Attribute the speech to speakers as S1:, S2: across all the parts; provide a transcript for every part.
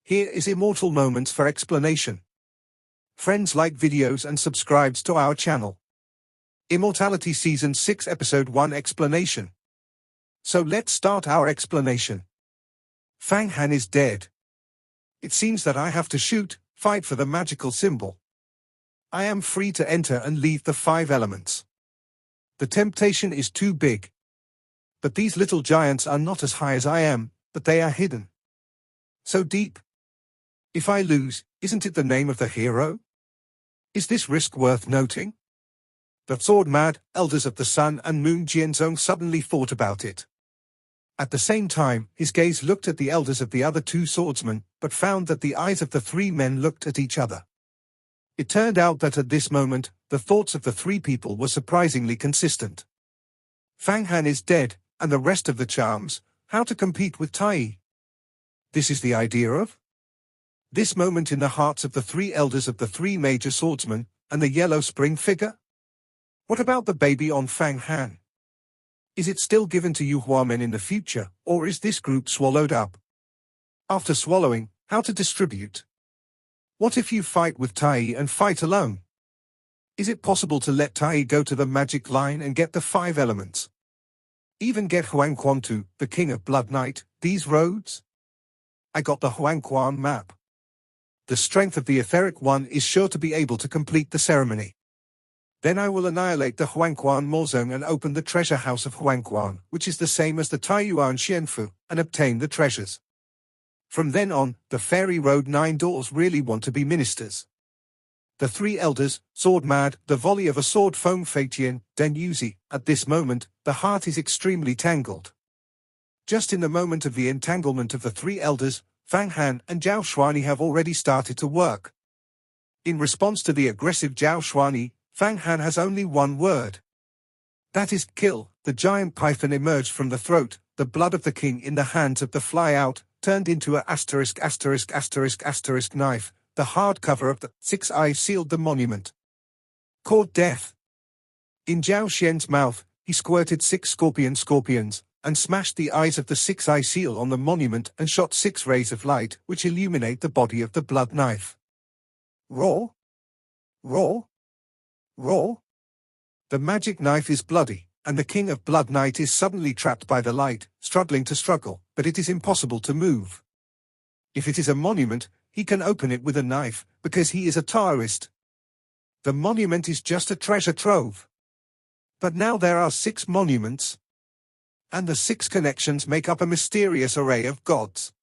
S1: Here is Immortal Moments for explanation. Friends, like videos and subscribes to our channel. Immortality Season 6 Episode 1 Explanation. So let's start our explanation. Fang Han is dead. It seems that I have to fight for the magical symbol. I am free to enter and leave the 5 elements. The temptation is too big. But these little giants are not as high as I am, but they are hidden. So deep. If I lose, isn't it the name of the hero? Is this risk worth noting? The sword-mad elders of the Sun and Moon Jianzong suddenly thought about it. At the same time, his gaze looked at the elders of the other 2 swordsmen, but found that the eyes of the 3 men looked at each other. It turned out that at this moment, the thoughts of the 3 people were surprisingly consistent. Fang Han is dead, and the rest of the charms, how to compete with Tai. This is the idea of this moment in the hearts of the 3 elders of the 3 major swordsmen, and the yellow spring figure? What about the baby on Fang Han? Is it still given to Yuhua men in the future, or is this group swallowed up? After swallowing, how to distribute? What if you fight with Tai and fight alone? Is it possible to let Tai go to the magic line and get the 5 elements? Even get Huangquan to, the King of Blood Knight, these roads? I got the Huangquan map. The strength of the etheric one is sure to be able to complete the ceremony. Then I will annihilate the Huangquan Mozong and open the treasure house of Huangquan, which is the same as the Taiyuan Xianfu, and obtain the treasures. From then on, the Fairy Road 9 doors really want to be ministers. The 3 elders, sword mad, the volley of a sword Feng Feitian, Den Yuzi. At this moment, the heart is extremely tangled. Just in the moment of the entanglement of the 3 elders, Fang Han and Zhao Shuani have already started to work. In response to the aggressive Zhao Shuani, Fang Han has only one word. That is kill. The giant python emerged from the throat, the blood of the king in the hands of the fly-out, turned into a ****** knife. The hard cover of the 6 eye sealed the monument. Called death. In Zhao Xian's mouth, he squirted 6 scorpions, and smashed the eyes of the 6 eye seal on the monument and shot 6 rays of light, which illuminate the body of the blood knife. Raw? Raw? Raw? The magic knife is bloody, and the King of Blood Knight is suddenly trapped by the light, struggling to struggle, but it is impossible to move. If it is a monument, he can open it with a knife, because he is a Taoist. The monument is just a treasure trove. But now there are 6 monuments. And the 6 connections make up a mysterious array of gods.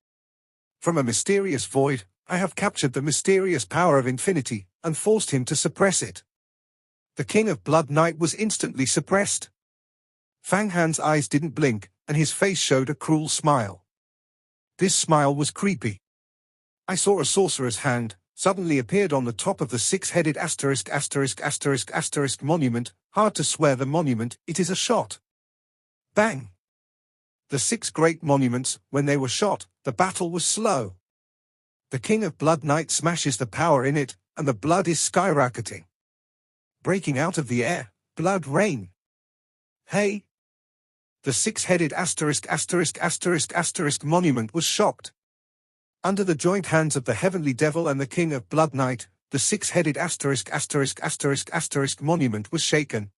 S1: From a mysterious void, I have captured the mysterious power of infinity, and forced him to suppress it. The King of Blood Knight was instantly suppressed. Fang Han's eyes didn't blink, and his face showed a cruel smile. This smile was creepy. I saw a sorcerer's hand, suddenly appeared on the top of the 6-headed ***** monument, hard to swear the monument, it is a shot. Bang! The 6 great monuments, when they were shot, the battle was slow. The King of Blood Knight smashes the power in it, and the blood is skyrocketing. Breaking out of the air, blood rain. Hey! The 6-headed ***** monument was shocked. Under the joint hands of the Heavenly Devil and the King of Blood Knight, the 6-headed ***** monument was shaken.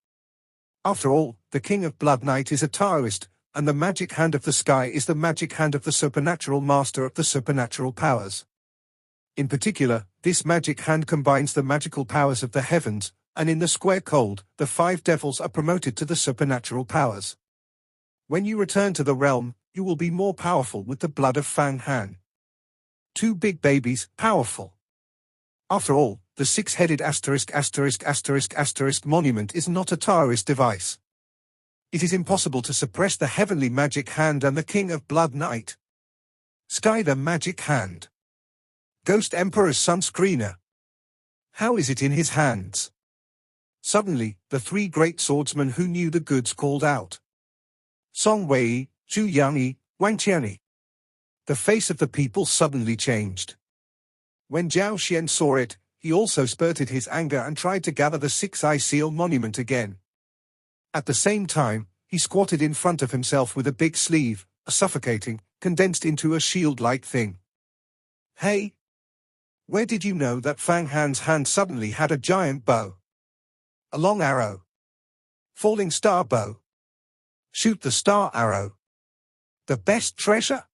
S1: After all, the King of Blood Knight is a Taoist, and the magic hand of the sky is the magic hand of the supernatural master of the supernatural powers. In particular, this magic hand combines the magical powers of the heavens, and in the square cold, the 5 devils are promoted to the supernatural powers. When you return to the realm, you will be more powerful with the blood of Fang Han. 2 big babies, powerful. After all, the 6-headed ***** monument is not a Taoist device. It is impossible to suppress the heavenly magic hand and the King of Blood Knight. Sky the magic hand. Ghost Emperor's sunscreener. How is it in his hands? Suddenly, the 3 great swordsmen who knew the goods called out. Song Wei, Zhu Yanyi, Wang Qianyi. The face of the people suddenly changed. When Zhao Xian saw it, he also spurted his anger and tried to gather the 6-eye seal monument again. At the same time, he squatted in front of himself with a big sleeve, suffocating, condensed into a shield-like thing. Hey! Where did you know that Fang Han's hand suddenly had a giant bow? A long arrow. Falling star bow. Shoot the star arrow. The best treasure?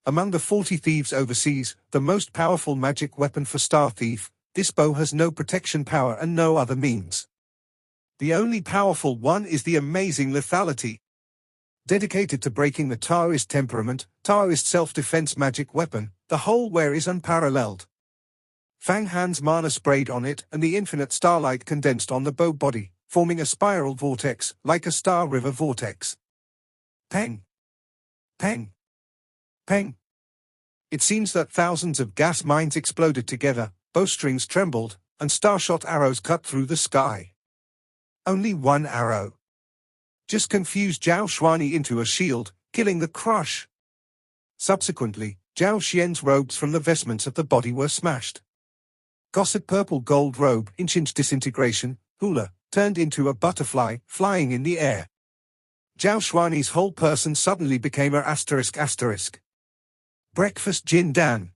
S1: Among the 40 thieves overseas, the most powerful magic weapon for star thief, this bow has no protection power and no other means. The only powerful one is the amazing lethality. Dedicated to breaking the Taoist temperament, Taoist self-defense magic weapon, the whole wear is unparalleled. Fang Han's mana sprayed on it and the infinite starlight condensed on the bow body, forming a spiral vortex, like a star river vortex. Peng! Peng! Peng! It seems that thousands of gas mines exploded together, bowstrings trembled, and starshot arrows cut through the sky. Only one arrow just confused Zhao Xuani into a shield, killing the crush. Subsequently, Zhao Xian's robes from the vestments of the body were smashed. Gossip purple gold robe, inch disintegration, hula, turned into a butterfly, flying in the air. Zhao Xuani's whole person suddenly became a ***. Breakfast Jin Dan.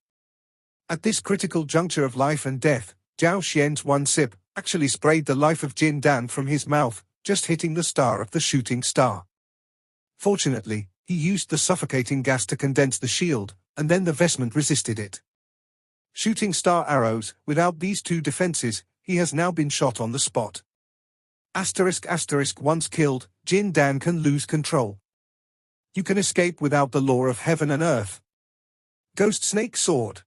S1: At this critical juncture of life and death, Zhao Xian's one sip actually sprayed the life of Jin Dan from his mouth, just hitting the star of the shooting star. Fortunately, he used the suffocating gas to condense the shield, and then the vestment resisted it. Shooting star arrows, without these two defenses, he has now been shot on the spot. ***, once killed, Jin Dan can lose control. You can escape without the law of heaven and earth. Ghost Snake Sword.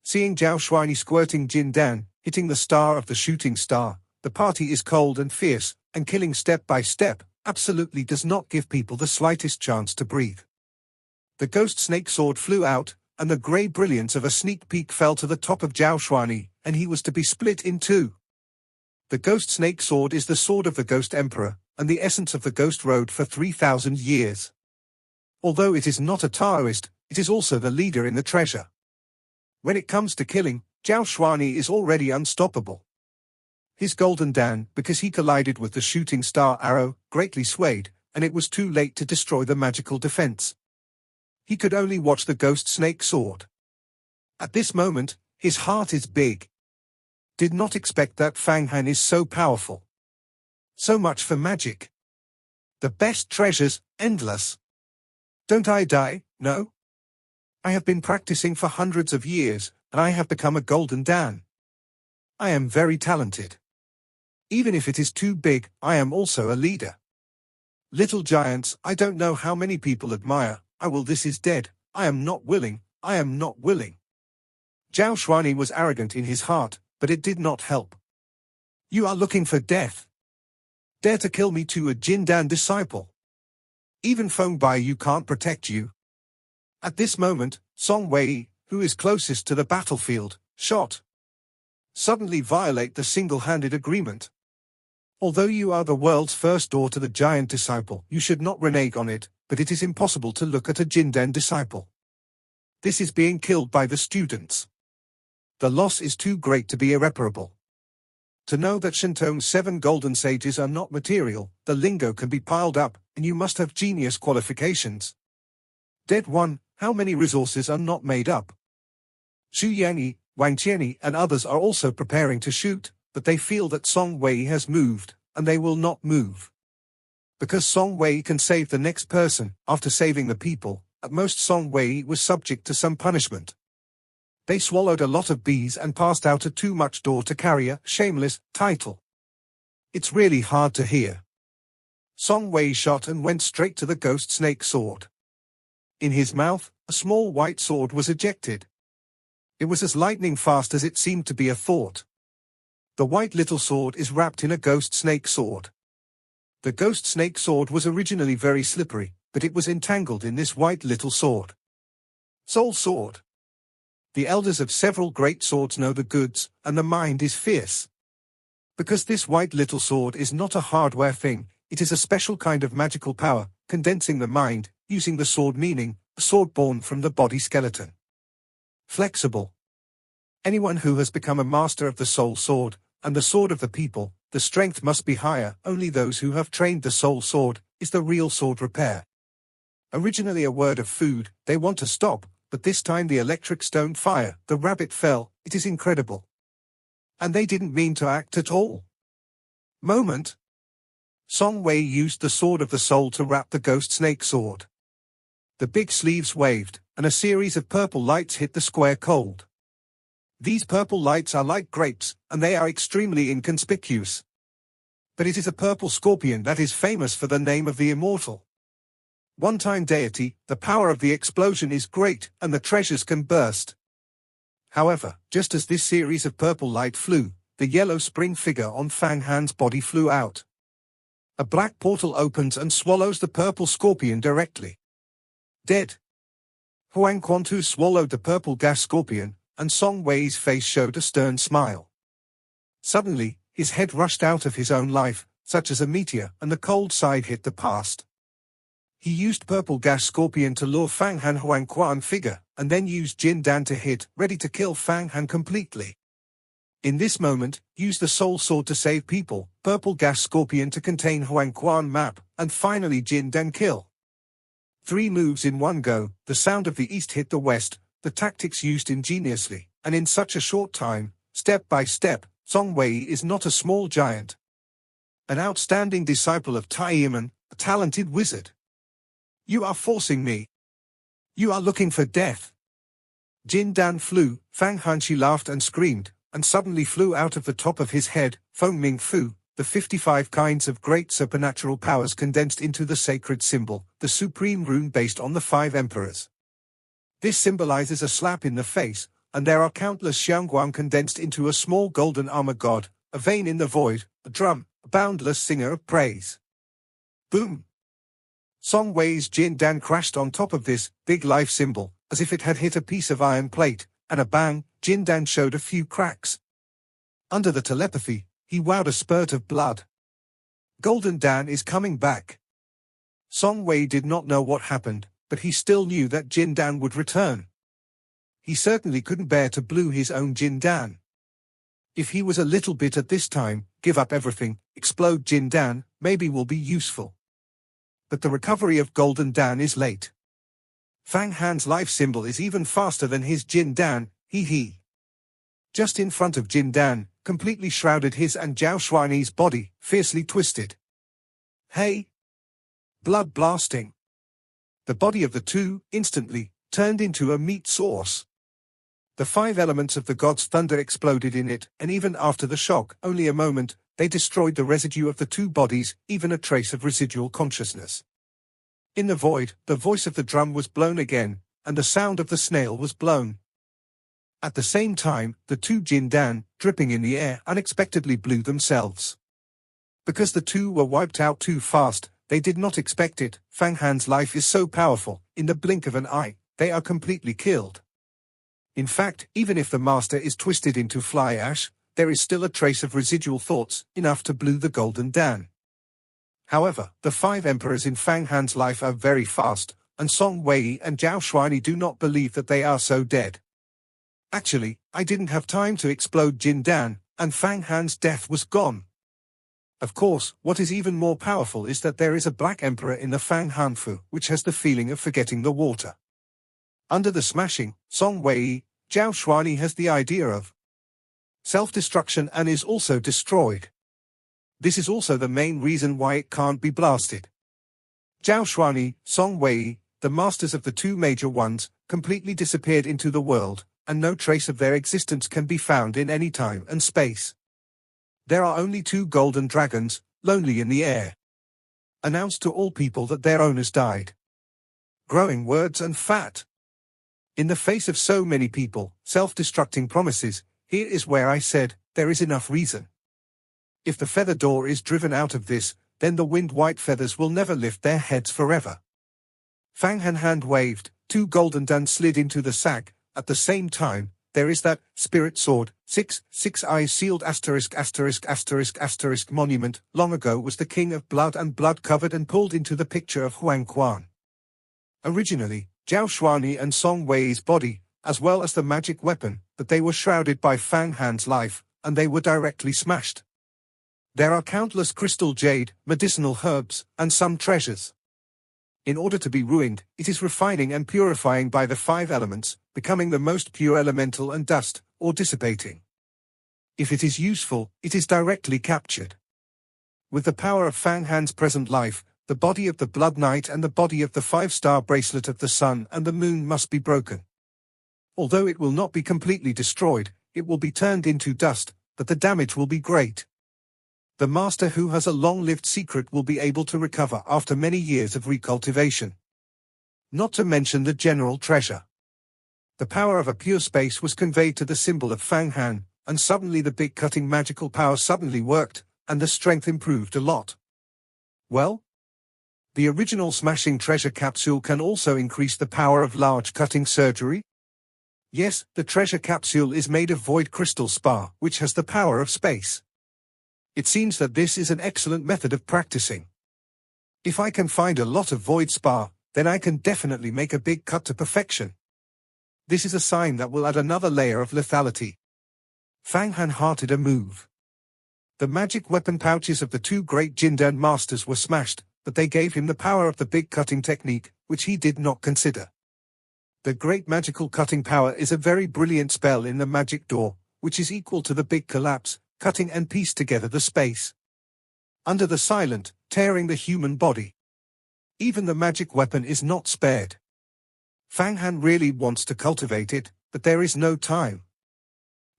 S1: Seeing Zhao Xuani squirting Jin Dan, hitting the star of the shooting star, the party is cold and fierce, and killing step by step, absolutely does not give people the slightest chance to breathe. The Ghost Snake Sword flew out, and the grey brilliance of a sneak peek fell to the top of Zhao Xuani, and he was to be split in two. The Ghost Snake Sword is the sword of the Ghost Emperor, and the essence of the Ghost Road for 3,000 years. Although it is not a Taoist, it is also the leader in the treasure. When it comes to killing, Zhao Xuani is already unstoppable. His golden Dan, because he collided with the shooting star arrow, greatly swayed, and it was too late to destroy the magical defense. He could only watch the Ghost Snake Sword. At this moment, his heart is big. Did not expect that Fang Han is so powerful. So much for magic. The best treasures, endless. Don't I die? No? I have been practicing for hundreds of years, and I have become a golden Dan. I am very talented. Even if it is too big, I am also a leader. Little giants, I don't know how many people admire. This is dead. I am not willing. I am not willing. Zhao Xuani was arrogant in his heart, but it did not help. You are looking for death. Dare to kill me too, a Jin Dan disciple. Even Feng Bai you can't protect you. At this moment, Song Wei, who is closest to the battlefield, shot. Suddenly violate the single-handed agreement. Although you are the world's first door to the giant disciple, you should not renege on it, but it is impossible to look at a Jin Dan disciple. This is being killed by the students. The loss is too great to be irreparable. To know that Shentong's 7 golden sages are not material, the lingo can be piled up, and you must have genius qualifications. Dead one, how many resources are not made up? Xu Yanyi, Wang Qianyi and others are also preparing to shoot, but they feel that Song Wei has moved, and they will not move. Because Song Wei can save the next person, after saving the people, at most Song Wei was subject to some punishment. They swallowed a lot of bees and passed out a too much door to carry a shameless title. It's really hard to hear. Song Wei shot and went straight to the Ghost Snake Sword. In his mouth, a small white sword was ejected. It was as lightning fast as it seemed to be a thought. The white little sword is wrapped in a Ghost Snake Sword. The Ghost Snake Sword was originally very slippery, but it was entangled in this white little sword. Soul Sword. The elders of several great swords know the goods, and the mind is fierce. Because this white little sword is not a hardware thing, it is a special kind of magical power, condensing the mind, using the sword meaning, a sword born from the body skeleton. Flexible. Anyone who has become a master of the soul sword, and the sword of the people, the strength must be higher. Only those who have trained the soul sword, is the real sword repair. Originally a word of food, they want to stop, but this time the electrics don't fire, the rabbit fell, it is incredible. And they didn't mean to act at all. Moment. Song Wei used the sword of the soul to wrap the ghost snake sword. The big sleeves waved, and a series of purple lights hit the square cold. These purple lights are like grapes, and they are extremely inconspicuous. But it is a purple scorpion that is famous for the name of the immortal. One-time deity, the power of the explosion is great, and the treasures can burst. However, just as this series of purple light flew, the yellow spring figure on Fang Han's body flew out. A black portal opens and swallows the purple scorpion directly. Dead. Huang Quantu swallowed the purple gas scorpion, and Song Wei's face showed a stern smile. Suddenly, his head rushed out of his own life, such as a meteor, and the cold side hit the past. He used purple gas scorpion to lure Fang Han Huang Quan figure, and then used Jin Dan to hit, ready to kill Fang Han completely. In this moment, use the soul sword to save people, purple gas scorpion to contain Huang Quan map, and finally Jin Dan kill. 3 moves in one go, the sound of the east hit the west, the tactics used ingeniously, and in such a short time, step by step, Song Wei is not a small giant. An outstanding disciple of Tai Yiman, a talented wizard. You are forcing me. You are looking for death. Jin Dan flew, Fang Hanshi laughed and screamed, and suddenly flew out of the top of his head, Feng Ming Fu, the 55 kinds of great supernatural powers condensed into the sacred symbol, the supreme rune based on the 5 emperors. This symbolizes a slap in the face, and there are countless Xiangguang condensed into a small golden armor god, a vein in the void, a drum, a boundless singer of praise. Boom! Song Wei's Jin Dan crashed on top of this big life symbol, as if it had hit a piece of iron plate, and a bang, Jin Dan showed a few cracks. Under the telepathy, he wowed a spurt of blood. Golden Dan is coming back. Song Wei did not know what happened, but he still knew that Jin Dan would return. He certainly couldn't bear to blue his own Jin Dan. If he was a little bit at this time, give up everything, explode Jin Dan, maybe will be useful. But the recovery of Golden Dan is late. Fang Han's life symbol is even faster than his Jin Dan, he. Just in front of Jin Dan, completely shrouded his and Zhao Shuani's body, fiercely twisted. Hey! Blood blasting. The body of the two, instantly, turned into a meat sauce. The 5 elements of the god's thunder exploded in it, and even after the shock, only a moment, they destroyed the residue of the 2 bodies, even a trace of residual consciousness. In the void, the voice of the drum was blown again, and the sound of the snail was blown. At the same time, the 2 Jin Dan, dripping in the air, unexpectedly blew themselves. Because the 2 were wiped out too fast, they did not expect it. Fang Han's life is so powerful, in the blink of an eye, they are completely killed. In fact, even if the master is twisted into fly ash, there is still a trace of residual thoughts, enough to blue the Golden Dan. However, the 5 emperors in Fang Han's life are very fast, and Song Wei and Zhao Shuani do not believe that they are so dead. Actually, I didn't have time to explode Jin Dan, and Fang Han's death was gone. Of course, what is even more powerful is that there is a black emperor in the Fang Hanfu, which has the feeling of forgetting the water. Under the smashing, Song Wei, Zhao Shuani has the idea of self-destruction and is also destroyed. This is also the main reason why it can't be blasted. Zhao Shuani, Song Wei, the masters of the 2 major ones, completely disappeared into the world, and no trace of their existence can be found in any time and space. There are only 2 golden dragons, lonely in the air. Announced to all people that their owners died. Growing words and fat. In the face of so many people, self-destructing promises, here is where I said, there is enough reason. If the feather door is driven out of this, then the wind-white feathers will never lift their heads forever. Fang Han hand waved, 2 golden Dan slid into the sack. At the same time, there is that spirit sword, 6 eyes sealed ***** monument, long ago was the king of blood and blood covered and pulled into the picture of Huang Quan. Originally, Zhao Shuani and Song Wei's body, as well as the magic weapon, but they were shrouded by Fang Han's life, and they were directly smashed. There are countless crystal jade, medicinal herbs, and some treasures. In order to be ruined, it is refining and purifying by the 5 elements, becoming the most pure elemental and dust, or dissipating. If it is useful, it is directly captured. With the power of Fang Han's present life, the body of the Blood Knight and the body of the 5-star bracelet of the sun and the moon must be broken. Although it will not be completely destroyed, it will be turned into dust, but the damage will be great. The master who has a long-lived secret will be able to recover after many years of recultivation. Not to mention the general treasure. The power of a pure space was conveyed to the symbol of Fang Han, and suddenly the big cutting magical power suddenly worked, and the strength improved a lot. Well? The original smashing treasure capsule can also increase the power of large cutting surgery? Yes, the treasure capsule is made of void crystal spar, which has the power of space. It seems that this is an excellent method of practicing. If I can find a lot of void spar, then I can definitely make a big cut to perfection. This is a sign that will add another layer of lethality. Fang Han hearted a move. The magic weapon pouches of the 2 great Jindan masters were smashed, but they gave him the power of the big cutting technique, which he did not consider. The great magical cutting power is a very brilliant spell in the magic door, which is equal to the big collapse, cutting and piece together the space. Under the silent, tearing the human body. Even the magic weapon is not spared. Fang Han really wants to cultivate it, but there is no time.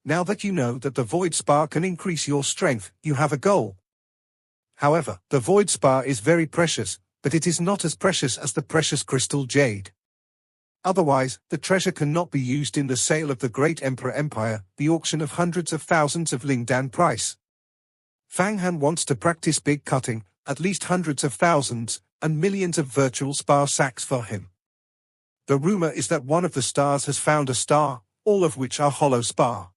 S1: Now that you know that the void spar can increase your strength, you have a goal. However, the void spar is very precious, but it is not as precious as the precious crystal jade. Otherwise, the treasure cannot be used in the sale of the Great Emperor Empire, the auction of hundreds of thousands of Lingdan price. Fang Han wants to practice big cutting, at least hundreds of thousands, and millions of virtual spar sacks for him. The rumor is that one of the stars has found a star, all of which are hollow spar.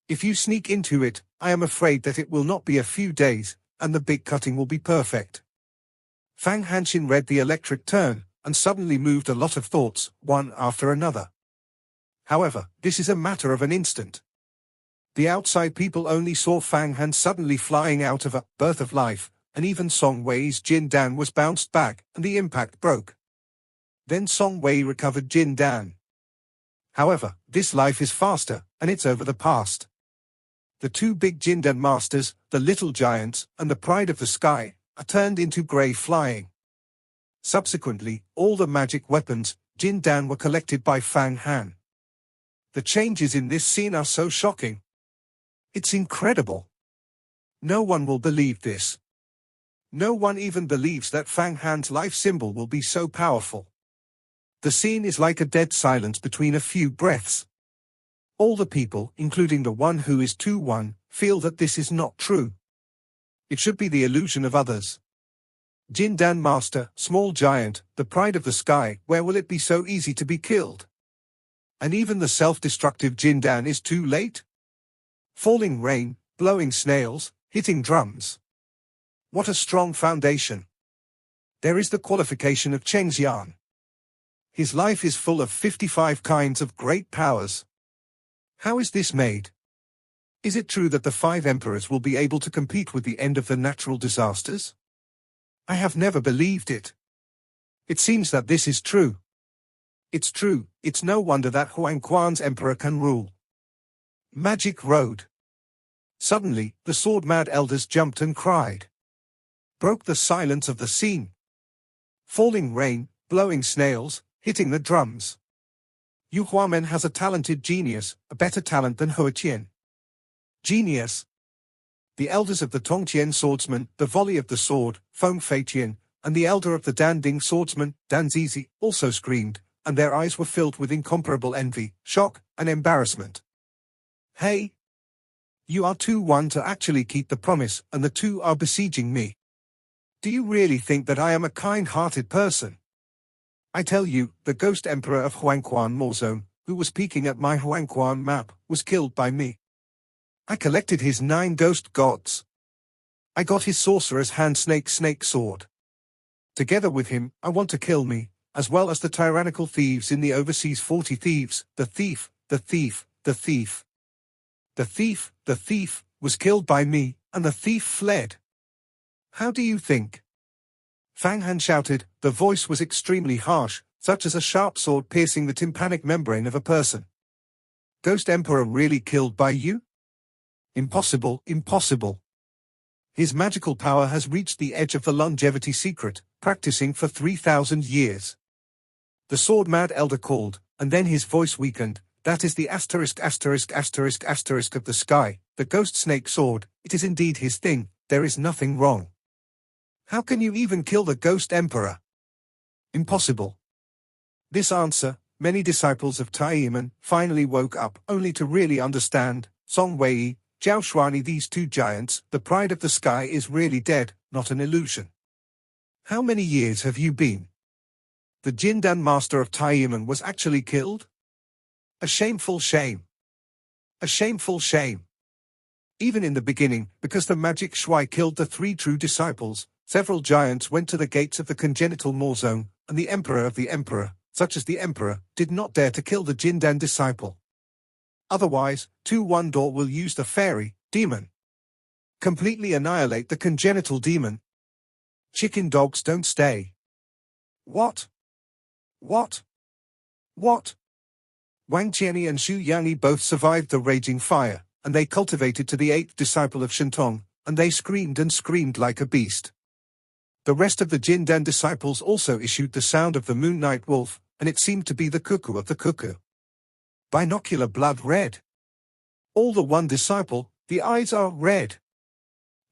S1: If you sneak into it, I am afraid that it will not be a few days, and the big cutting will be perfect. Fang Hanshin read the electric turn, and suddenly moved a lot of thoughts, one after another. However, this is a matter of an instant. The outside people only saw Fang Han suddenly flying out of a birth of life, and even Song Wei's Jin Dan was bounced back, and the impact broke. Then Song Wei recovered Jin Dan. However, this life is faster, and it's over the past. The 2 big Jindan masters, the little giants, and the pride of the sky, are turned into grey flying. Subsequently, all the magic weapons, Jindan, were collected by Fang Han. The changes in this scene are so shocking. It's incredible. No one will believe this. No one even believes that Fang Han's life symbol will be so powerful. The scene is like a dead silence between a few breaths. All the people, including the one who is 2-1, feel that this is not true. It should be the illusion of others. Jindan Master, small giant, the pride of the sky, where will it be so easy to be killed? And even the self-destructive Jindan is too late? Falling rain, blowing snails, hitting drums. What a strong foundation. There is the qualification of Chengxian. His life is full of 55 kinds of great powers. How is this made? Is it true that the 5 emperors will be able to compete with the end of the natural disasters? I have never believed it. It seems that this is true. It's true, it's no wonder that Huangquan's emperor can rule. Magic Road. Suddenly, the sword-mad elders jumped and cried. Broke the silence of the scene. Falling rain, blowing snails, hitting the drums. Yu Huamen has a talented genius, a better talent than Huatian. Genius. The elders of the Tongqian swordsman, the volley of the sword, Feng Feiqian, and the elder of the Danding swordsman, Dan Zizi, also screamed, and their eyes were filled with incomparable envy, shock, and embarrassment. Hey! You are 2-1 to actually keep the promise, and the 2 are besieging me. Do you really think that I am a kind-hearted person? I tell you, the ghost emperor of Huangquan Mozone, who was peeking at my Huangquan map, was killed by me. I collected his 9 ghost gods. I got his sorcerer's hand snake sword. Together with him, I want to kill me, as well as the tyrannical thieves in the overseas 40 thieves, the thief, the thief, the thief. The thief, was killed by me, and the thief fled. How do you think? Fang Han shouted. The voice was extremely harsh, such as a sharp sword piercing the tympanic membrane of a person. Ghost Emperor really killed by you? Impossible, impossible. His magical power has reached the edge of the longevity secret, practicing for 3,000 years. The sword-mad elder called, and then his voice weakened. That is the asterisk of the sky, the ghost snake sword. It is indeed his thing. There is nothing wrong. How can you even kill the ghost emperor? Impossible. This answer, many disciples of Taiyiman finally woke up only to really understand. Song Wei, Zhao Shuani, these two giants, the pride of the sky is really dead, not an illusion. How many years have you been? The Jindan master of Taiyiman was actually killed? A shameful shame. A shameful shame. Even in the beginning, because the magic Shui killed the three true disciples, several giants went to the gates of the congenital Maw zone, and the emperor of the emperor, such as the emperor, did not dare to kill the Jindan disciple. Otherwise, 2-1 Door will use the fairy, demon. Completely annihilate the congenital demon. Chicken dogs don't stay. What? What? What? Wang Qianyi and Xu Yanyi both survived the raging fire, and they cultivated to the 8th disciple of Shentong, and they screamed and screamed like a beast. The rest of the Jindan disciples also issued the sound of the Moon Night Wolf, and it seemed to be the cuckoo of the cuckoo. Binocular blood red. All the one disciple, the eyes are red.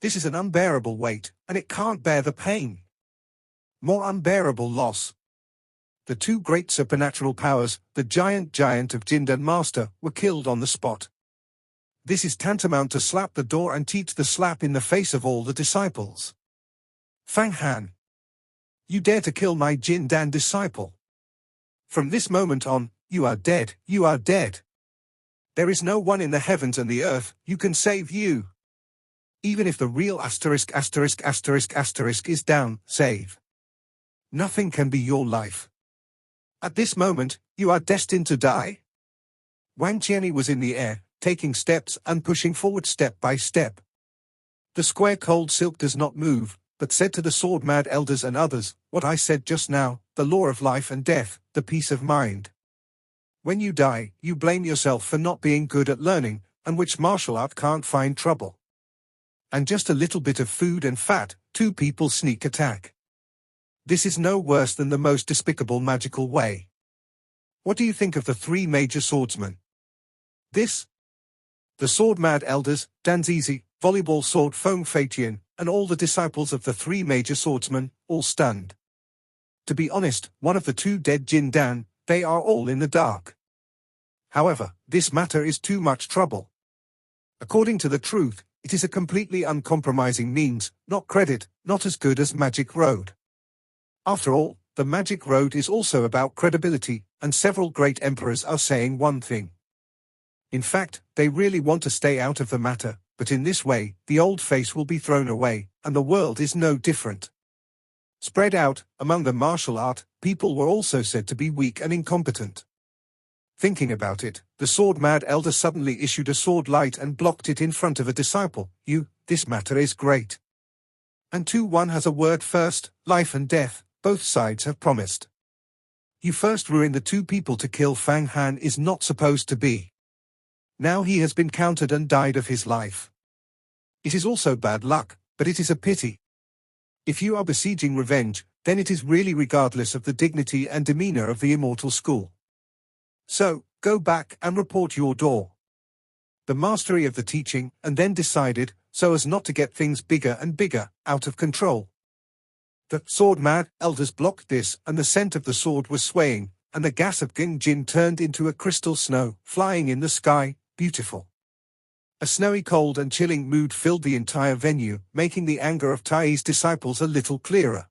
S1: This is an unbearable weight, and it can't bear the pain. More unbearable loss. The two great supernatural powers, the giant of Jindan Master, were killed on the spot. This is tantamount to slap the door and teach the slap in the face of all the disciples. Fang Han. You dare to kill my Jindan disciple. From this moment on, you are dead, you are dead. There is no one in the heavens and the earth who can save you. Even if the real asterisk is down, save. Nothing can be your life. At this moment, you are destined to die. Wang Qianyi was in the air, taking steps and pushing forward step by step. The square cold silk does not move, but said to the sword-mad elders and others, what I said just now, the law of life and death, the peace of mind. When you die, you blame yourself for not being good at learning, and which martial art can't find trouble. And just a little bit of food and fat, two people sneak attack. This is no worse than the most despicable magical way. What do you think of the three major swordsmen? This? The sword-mad elders, Danzizi, volleyball sword Feng Feitian, and all the disciples of the three major swordsmen, all stunned. To be honest, one of the two dead Jindan, they are all in the dark. However, this matter is too much trouble. According to the truth, it is a completely uncompromising means, not credit, not as good as Magic Road. After all, the Magic Road is also about credibility, and several great emperors are saying one thing. In fact, they really want to stay out of the matter, but in this way, the old face will be thrown away, and the world is no different. Spread out, among the martial art, people were also said to be weak and incompetent. Thinking about it, the sword-mad elder suddenly issued a sword light and blocked it in front of a disciple. This matter is great. And 2-1 has a word first, life and death, both sides have promised. You first ruin the two people to kill Fang Han is not supposed to be. Now he has been countered and died of his life. It is also bad luck, but it is a pity. If you are besieging revenge, then it is really regardless of the dignity and demeanor of the immortal school. So, go back and report your door. The mastery of the teaching, and then decided, so as not to get things bigger and bigger, out of control. The sword-mad elders blocked this, and the scent of the sword was swaying, and the gas of Gingjin turned into a crystal snow, flying in the sky, beautiful. A snowy cold and chilling mood filled the entire venue, making the anger of Tai's disciples a little clearer.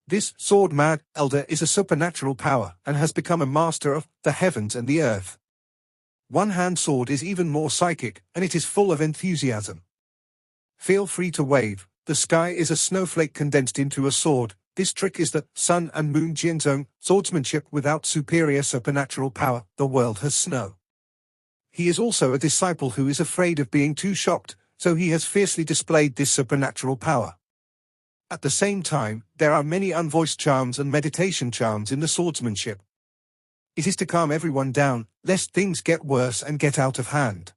S1: This sword-mad elder is a supernatural power, and has become a master of the heavens and the earth. One-hand sword is even more psychic, and it is full of enthusiasm. Feel free to wave. The sky is a snowflake condensed into a sword. This trick is the sun and moon Jianzong, swordsmanship without superior supernatural power. The world has snow. He is also a disciple who is afraid of being too shocked, so he has fiercely displayed this supernatural power. At the same time, there are many unvoiced charms and meditation charms in the swordsmanship. It is to calm everyone down, lest things get worse and get out of hand.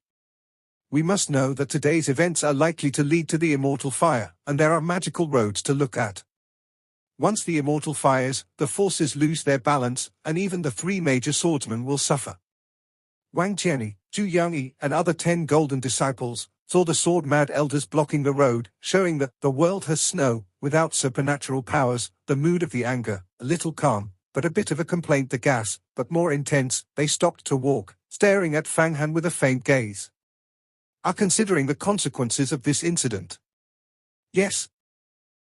S1: We must know that today's events are likely to lead to the immortal fire, and there are magical roads to look at. Once the immortal fires, the forces lose their balance, and even the three major swordsmen will suffer. Wang Qianyi, Zhu Yangyi, and other 10 golden disciples saw the sword-mad elders blocking the road, showing that the world has snow, without supernatural powers, the mood of the anger, a little calm, but a bit of a complaint the gas, but more intense. They stopped to walk, staring at Fang Han with a faint gaze. Are considering the consequences of this incident. Yes.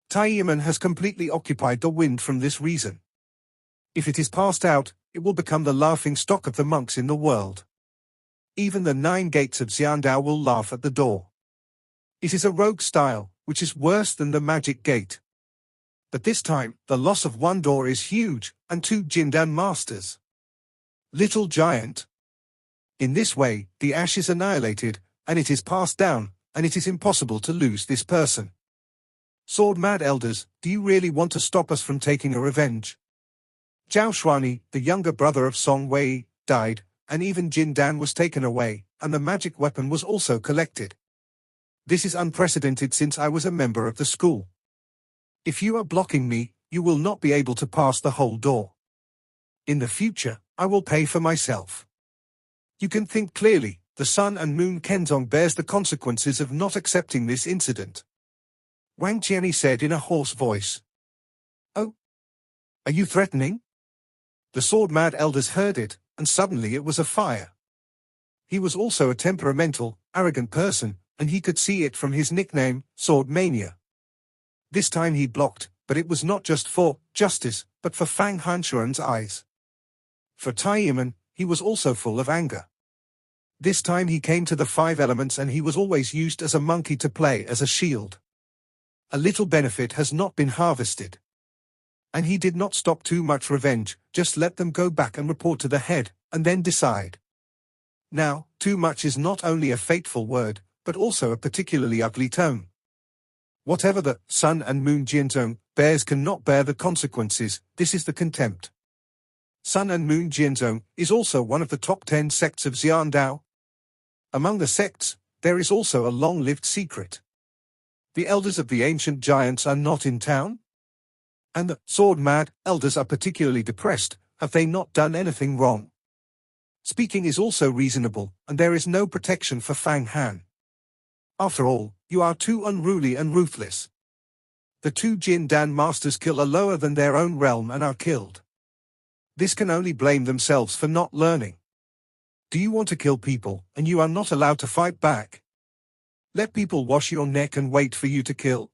S1: Tai Yiman has completely occupied the wind from this reason. If it is passed out, it will become the laughing stock of the monks in the world. Even the 9 gates of Xiandao will laugh at the door. It is a rogue style, which is worse than the magic gate. But this time, the loss of 1 door is huge, and 2 Jindan masters. Little giant. In this way, the ash is annihilated, and it is passed down, and it is impossible to lose this person. Sword-mad elders, do you really want to stop us from taking a revenge? Zhao Shuani, the younger brother of Song Wei, died, and even Jin Dan was taken away, and the magic weapon was also collected. This is unprecedented since I was a member of the school. If you are blocking me, you will not be able to pass the whole door. In the future, I will pay for myself. You can think clearly, the Sun and Moon Kenzong bears the consequences of not accepting this incident. Wang Qianyi said in a hoarse voice. Oh? Are you threatening? The sword-mad elders heard it, and suddenly it was a fire. He was also a temperamental, arrogant person, and he could see it from his nickname, Sword Mania. This time he blocked, but it was not just for justice, but for Fang Hanshuan's eyes. For Tai Yiman, he was also full of anger. This time he came to the 5 elements and he was always used as a monkey to play as a shield. A little benefit has not been harvested. And he did not stop too much revenge, just let them go back and report to the head, and then decide. Now, too much is not only a fateful word, but also a particularly ugly tone. Whatever the Sun and Moon Jianzhong bears cannot bear the consequences, this is the contempt. Sun and Moon Jianzhong is also one of the top 10 sects of Xiandao. Among the sects, there is also a long-lived secret. The elders of the ancient giants are not in town? And the sword-mad elders are particularly depressed. Have they not done anything wrong? Speaking is also reasonable, and there is no protection for Fang Han. After all, you are too unruly and ruthless. The 2 Jin Dan masters kill a lower than their own realm and are killed. This can only blame themselves for not learning. Do you want to kill people, and you are not allowed to fight back? Let people wash your neck and wait for you to kill.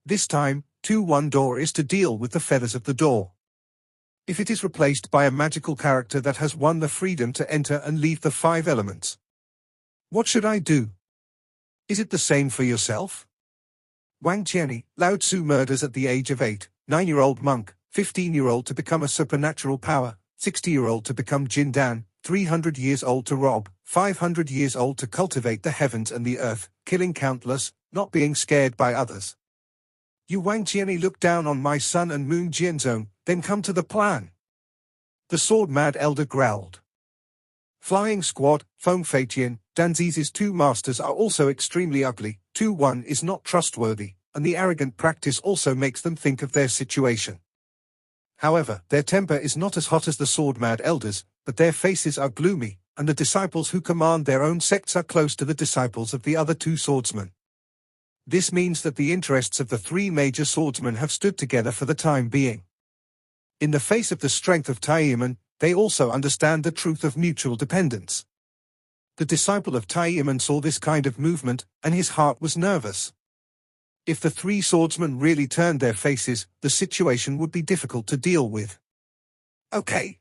S1: This time, 1 door is to deal with the feathers of the door. If it is replaced by a magical character that has won the freedom to enter and leave the 5 elements. What should I do? Is it the same for yourself? Wang Qianyi, Lao Tzu murders at the age of 8, 9-year-old monk, 15-year-old to become a supernatural power, 60-year-old to become Jin Dan, 300 years old to rob, 500 years old to cultivate the heavens and the earth, killing countless, not being scared by others. You Wang Qianyi look down on my Sun and Moon Jianzhong, then come to the plan. The sword-mad elder growled. Flying Squad, Feng Feiqian, Danzi's 2 masters are also extremely ugly. 2-1 is not trustworthy, and the arrogant practice also makes them think of their situation. However, their temper is not as hot as the sword-mad elders, but their faces are gloomy, and the disciples who command their own sects are close to the disciples of the other 2 swordsmen. This means that the interests of the 3 major swordsmen have stood together for the time being. In the face of the strength of Tai Yiman, they also understand the truth of mutual dependence. The disciple of Tai Yiman saw this kind of movement, and his heart was nervous. If the 3 swordsmen really turned their faces, the situation would be difficult to deal with. Okay.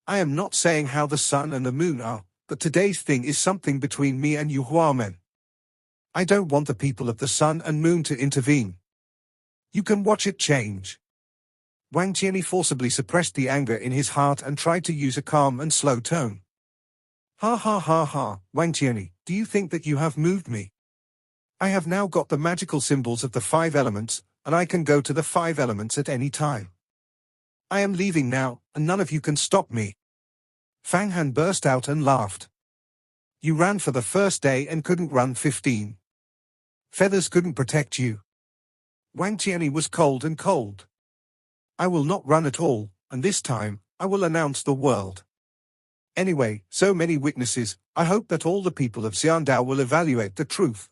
S1: I am not saying how the sun and the moon are, but today's thing is something between me and you Huamen. I don't want the people of the sun and moon to intervene. You can watch it change. Wang Qianyi forcibly suppressed the anger in his heart and tried to use a calm and slow tone. Ha ha ha ha, Wang Qianyi, do you think that you have moved me? I have now got the magical symbols of the 5 elements, and I can go to the 5 elements at any time. I am leaving now, and none of you can stop me." Fang Han burst out and laughed. "You ran for the first day and couldn't run 15. Feathers couldn't protect you. Wang Tianyi was cold and cold. I will not run at all, and this time, I will announce the world. Anyway, so many witnesses, I hope that all the people of Xiandao will evaluate the truth.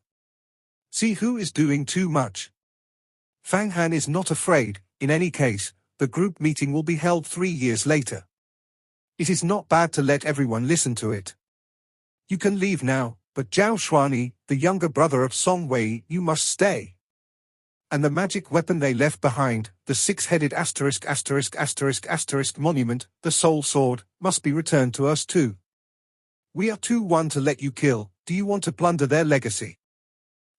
S1: See who is doing too much." Fang Han is not afraid. In any case, the group meeting will be held 3 years later. It is not bad to let everyone listen to it. You can leave now, but Zhao Shuani, the younger brother of Song Wei, you must stay. And the magic weapon they left behind, the 6-headed ***** monument, the soul sword, must be returned to us too. We are too one to let you kill. Do you want to plunder their legacy?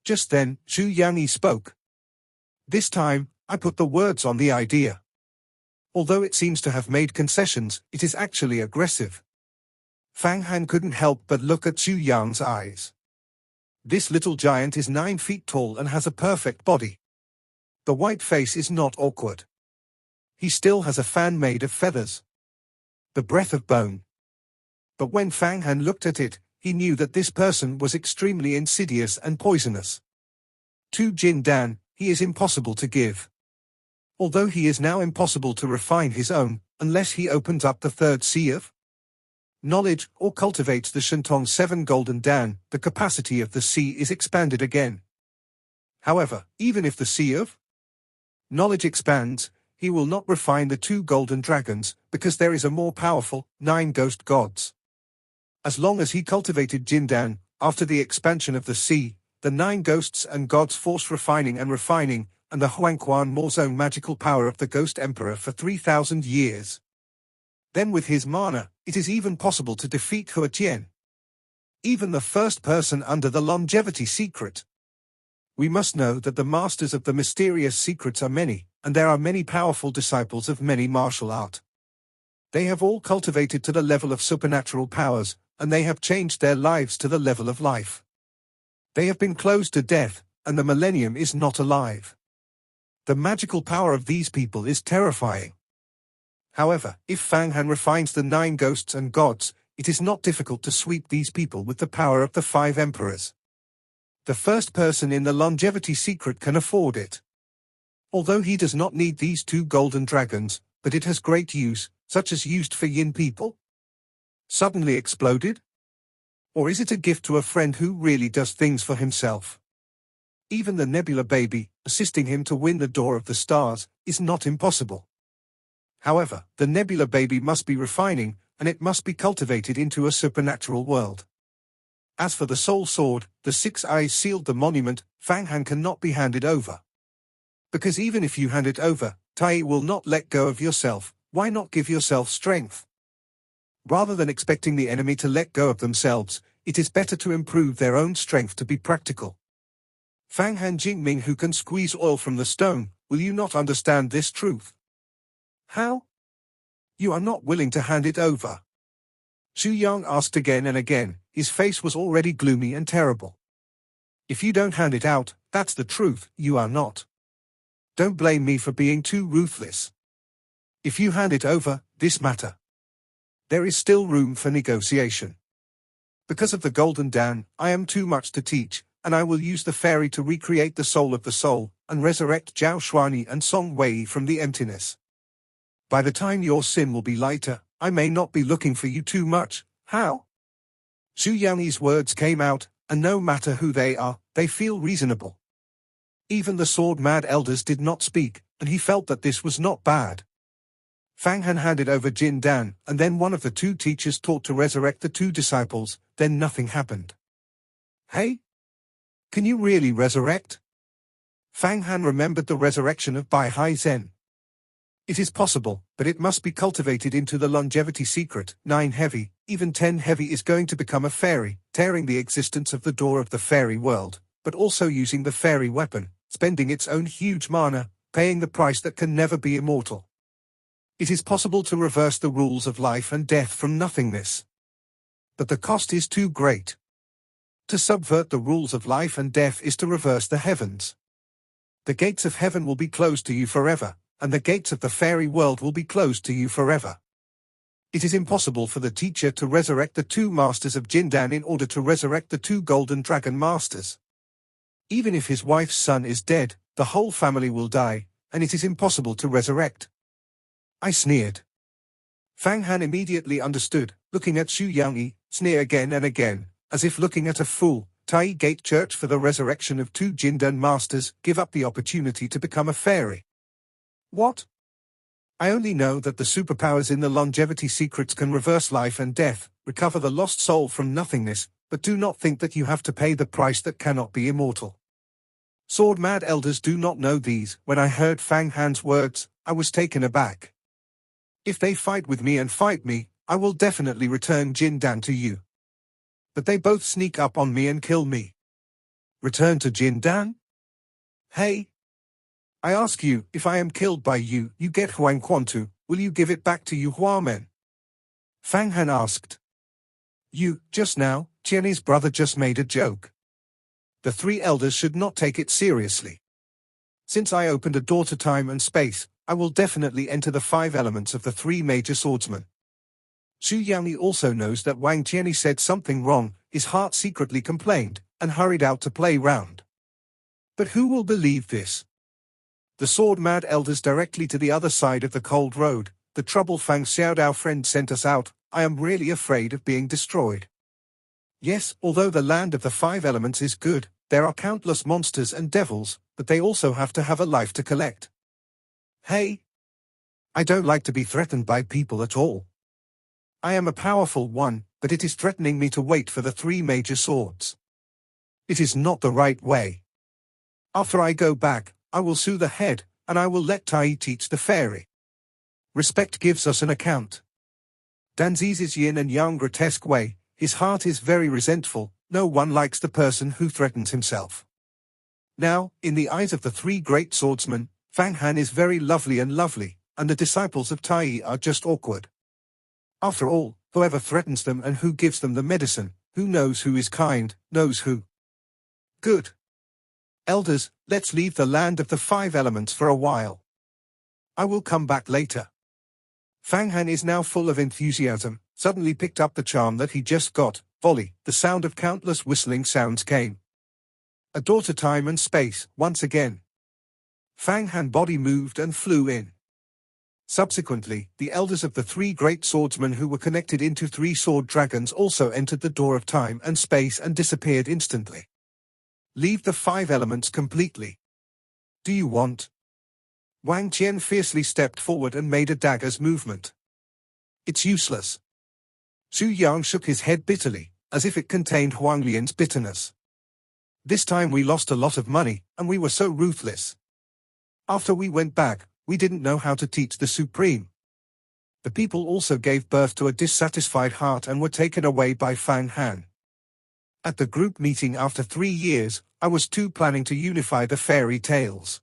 S1: Just then, Zhu Yanyi spoke. This time, I put the words on the idea. Although it seems to have made concessions, it is actually aggressive. Fang Han couldn't help but look at Zhu Yang's eyes. This little giant is 9 feet tall and has a perfect body. The white face is not awkward. He still has a fan made of feathers. The breath of bone. But when Fang Han looked at it, he knew that this person was extremely insidious and poisonous. To Jin Dan, he is impossible to give. Although he is now impossible to refine his own, unless he opens up the 3rd sea of knowledge or cultivates the Shentong 7 Golden Dan, the capacity of the sea is expanded again. However, even if the sea of knowledge expands, he will not refine the 2 golden dragons, because there is a more powerful 9 ghost gods. As long as he cultivated Jindan, after the expansion of the sea, the 9 ghosts and gods forced refining, and the Huangquan Morzone magical power of the Ghost Emperor for 3,000 years. Then with his mana, it is even possible to defeat Hua Jian. Even the first person under the longevity secret. We must know that the masters of the mysterious secrets are many, and there are many powerful disciples of many martial art. They have all cultivated to the level of supernatural powers, and they have changed their lives to the level of life. They have been closed to death, and the millennium is not alive. The magical power of these people is terrifying. However, if Fang Han refines the 9 ghosts and gods, it is not difficult to sweep these people with the power of the 5 emperors. The first person in the longevity secret can afford it. Although he does not need these 2 golden dragons, but it has great use, such as used for yin people. Suddenly exploded? Or is it a gift to a friend who really does things for himself? Even the Nebula baby, assisting him to win the Door of the Stars, is not impossible. However, the Nebula baby must be refining, and it must be cultivated into a supernatural world. As for the soul sword, the 6 eyes sealed the monument, Fang Han cannot be handed over. Because even if you hand it over, Tai will not let go of yourself. Why not give yourself strength? Rather than expecting the enemy to let go of themselves, it is better to improve their own strength to be practical. Fang Han Jingming, who can squeeze oil from the stone, will you not understand this truth? How? You are not willing to hand it over. Zhu Yang asked again and again. His face was already gloomy and terrible. If you don't hand it out, that's the truth, you are not. Don't blame me for being too ruthless. If you hand it over, this matter. There is still room for negotiation. Because of the Golden Dan, I am too much to teach, and I will use the fairy to recreate the soul of the soul, and resurrect Zhao Shuani and Song Wei from the emptiness. By the time your sin will be lighter, I may not be looking for you too much. How? Zhu Yanyi's words came out, and no matter who they are, they feel reasonable. Even the sword-mad elders did not speak, and he felt that this was not bad. Fang Han handed over Jin Dan, and then one of the 2 teachers taught to resurrect the 2 disciples, then nothing happened. Hey? Can you really resurrect? Fang Han remembered the resurrection of Bai Hai Zhen. It is possible, but it must be cultivated into the longevity secret. 9 heavy, even 10 heavy is going to become a fairy, tearing the existence of the door of the fairy world, but also using the fairy weapon, spending its own huge mana, paying the price that can never be immortal. It is possible to reverse the rules of life and death from nothingness. But the cost is too great. To subvert the rules of life and death is to reverse the heavens. The gates of heaven will be closed to you forever, and the gates of the fairy world will be closed to you forever. It is impossible for the teacher to resurrect the two masters of Jindan in order to resurrect the two golden dragon masters. Even if his wife's son is dead, the whole family will die, and it is impossible to resurrect. I sneered. Fang Han immediately understood, looking at Xu Yangyi, sneer again and again, as if looking at a fool. Tai Gate Church for the resurrection of two Jindan masters, give up the opportunity to become a fairy. What? I only know that the superpowers in the longevity secrets can reverse life and death, recover the lost soul from nothingness, but do not think that you have to pay the price that cannot be immortal. Sword-mad elders do not know these. When I heard Fang Han's words, I was taken aback. If they fight with me and fight me, I will definitely return Jindan to you. But they both sneak up on me and kill me. Return to Jindan? Hey! I ask you, if I am killed by you, you get Huang Quantu, will you give it back to Yu Huamen? Fang Han asked. You, just now, Qian's brother just made a joke. The three elders should not take it seriously. Since I opened a door to time and space, I will definitely enter the 5 elements of the 3 major swordsmen. Xu Yangyi also knows that Wang Qianyi said something wrong. His heart secretly complained, and hurried out to play round. But who will believe this? The sword-mad elders directly to the other side of the cold road. The trouble Fang Xiaodao friend sent us out. I am really afraid of being destroyed. Yes, although the land of the 5 elements is good, there are countless monsters and devils, but they also have to have a life to collect. Hey! I don't like to be threatened by people at all. I am a powerful one, but it is threatening me to wait for the 3 major swords. It is not the right way. After I go back, I will sue the head, and I will let Tai teach the fairy. Respect gives us an account. Danzi's yin and yang grotesque way, his heart is very resentful. No one likes the person who threatens himself. Now, in the eyes of the 3 great swordsmen, Fang Han is very lovely, and the disciples of Tai are just awkward. After all, whoever threatens them and who gives them the medicine, who knows who is kind, knows who. Good. Elders, let's leave the land of the 5 elements for a while. I will come back later. Fang Han is now full of enthusiasm, suddenly picked up the charm that he just got. Volley, the sound of countless whistling sounds came. A door to time and space, once again. Fang Han body moved and flew in. Subsequently, the elders of the 3 great swordsmen who were connected into 3 sword dragons also entered the door of time and space and disappeared instantly. Leave the 5 elements completely. Do you want? Wang Qian fiercely stepped forward and made a dagger's movement. It's useless. Xu Yang shook his head bitterly, as if it contained Huang Lian's bitterness. This time we lost a lot of money, and we were so ruthless. After we went back, we didn't know how to teach the Supreme. The people also gave birth to a dissatisfied heart and were taken away by Fang Han. At the group meeting after 3 years, I was too planning to unify the fairy tales.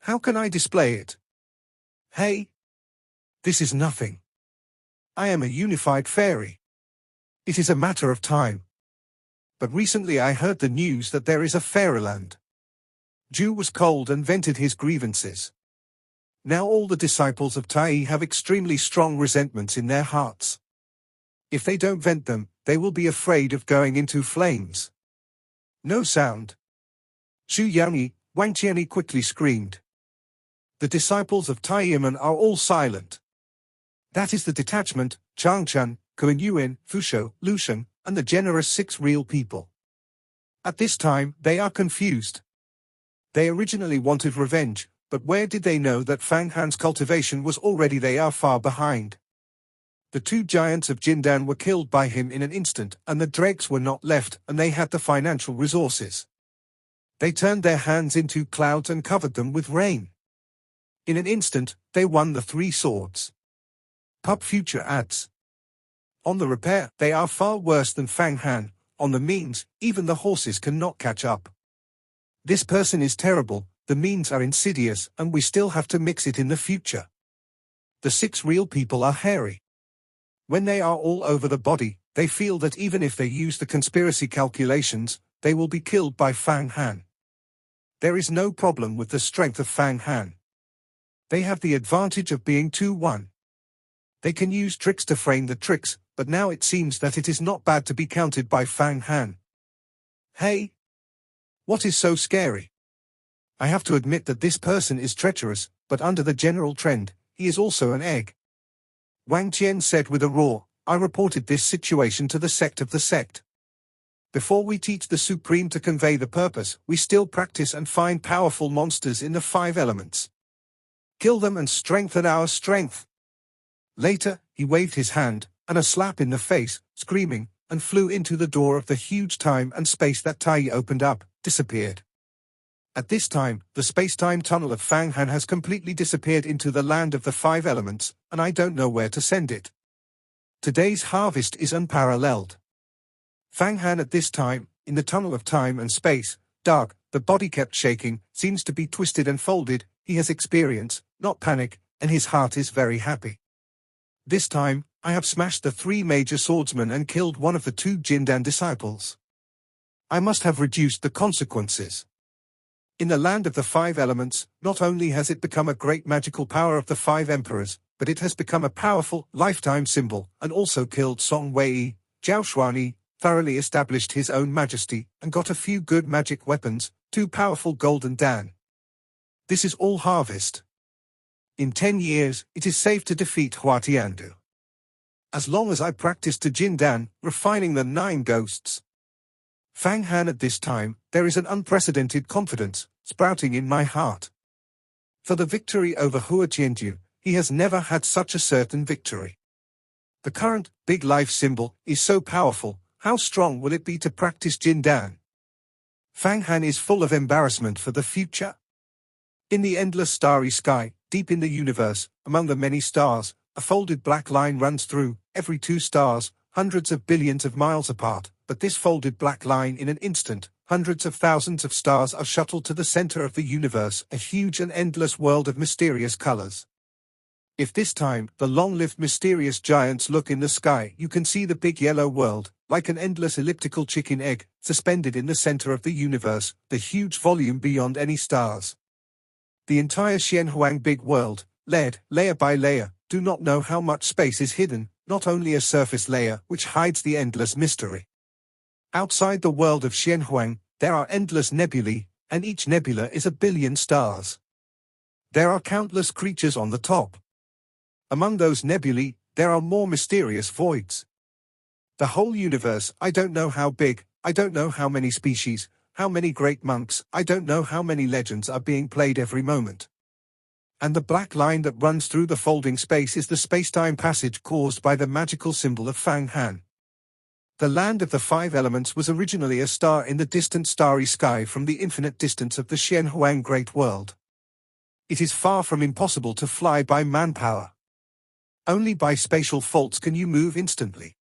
S1: How can I display it? Hey! This is nothing. I am a unified fairy. It is a matter of time. But recently I heard the news that there is a fairyland. Ju was cold and vented his grievances. Now all the disciples of Tai have extremely strong resentments in their hearts. If they don't vent them, they will be afraid of going into flames. No sound. Xu Yangyi, Wang Qianyi quickly screamed. The disciples of Tai Yiman are all silent. That is the detachment, Changchun, Kuan Yuan, Fusho, Lucian, and the generous 6 real people. At this time, they are confused. They originally wanted revenge, but where did they know that Fang Han's cultivation was already they are far behind? The 2 giants of Jindan were killed by him in an instant, and the dregs were not left, and they had the financial resources. They turned their hands into clouds and covered them with rain. In an instant, they won the 3 swords. Pub Future adds. On the repair, they are far worse than Fang Han. On the means, even the horses cannot catch up. This person is terrible, the means are insidious, and we still have to mix it in the future. The 6 real people are hairy. When they are all over the body, they feel that even if they use the conspiracy calculations, they will be killed by Fang Han. There is no problem with the strength of Fang Han. They have the advantage of being 2-1. They can use tricks to frame the tricks, but now it seems that it is not bad to be counted by Fang Han. Hey! What is so scary? I have to admit that this person is treacherous, but under the general trend, he is also an egg. Wang Qian said with a roar. I reported this situation to the sect of the sect. Before we teach the Supreme to convey the purpose, we still practice and find powerful monsters in the 5 elements. Kill them and strengthen our strength. Later, he waved his hand, and a slap in the face, screaming, and flew into the door of the huge time and space that Tai opened up, disappeared. At this time, the space-time tunnel of Fang Han has completely disappeared into the land of the 5 elements, and I don't know where to send it. Today's harvest is unparalleled. Fang Han at this time, in the tunnel of time and space, dark, the body kept shaking, seems to be twisted and folded, he has experience, not panic, and his heart is very happy. This time, I have smashed the 3 major swordsmen and killed one of the 2 Jindan disciples. I must have reduced the consequences. In the land of the 5 elements, not only has it become a great magical power of the 5 emperors, but it has become a powerful, lifetime symbol, and also killed Song Wei, Zhao Xuanyi, thoroughly established his own majesty, and got a few good magic weapons, 2 powerful golden Dan. This is all harvest. In 10 years, it is safe to defeat Hua Tiandu. As long as I practice to Jin Dan, refining the 9 ghosts. Fang Han at this time, there is an unprecedented confidence, sprouting in my heart. For the victory over Hua Tiandu, he has never had such a certain victory. The current, big life symbol, is so powerful, how strong will it be to practice Jin Dan? Fang Han is full of embarrassment for the future. In the endless starry sky, deep in the universe, among the many stars, a folded black line runs through, every 2 stars, hundreds of billions of miles apart, but this folded black line in an instant, hundreds of thousands of stars are shuttled to the center of the universe, a huge and endless world of mysterious colors. If this time, the long-lived mysterious giants look in the sky, you can see the big yellow world, like an endless elliptical chicken egg, suspended in the center of the universe, the huge volume beyond any stars. The entire Xianhuang big world, layered, layer by layer, do not know how much space is hidden, not only a surface layer, which hides the endless mystery. Outside the world of Xianhuang, there are endless nebulae, and each nebula is a billion stars. There are countless creatures on the top. Among those nebulae, there are more mysterious voids. The whole universe, I don't know how big, I don't know how many species, how many great monks, I don't know how many legends are being played every moment. And the black line that runs through the folding space is the space-time passage caused by the magical symbol of Fang Han. The land of the 5 elements was originally a star in the distant starry sky from the infinite distance of the Xianhuang Great World. It is far from impossible to fly by manpower. Only by spatial faults can you move instantly.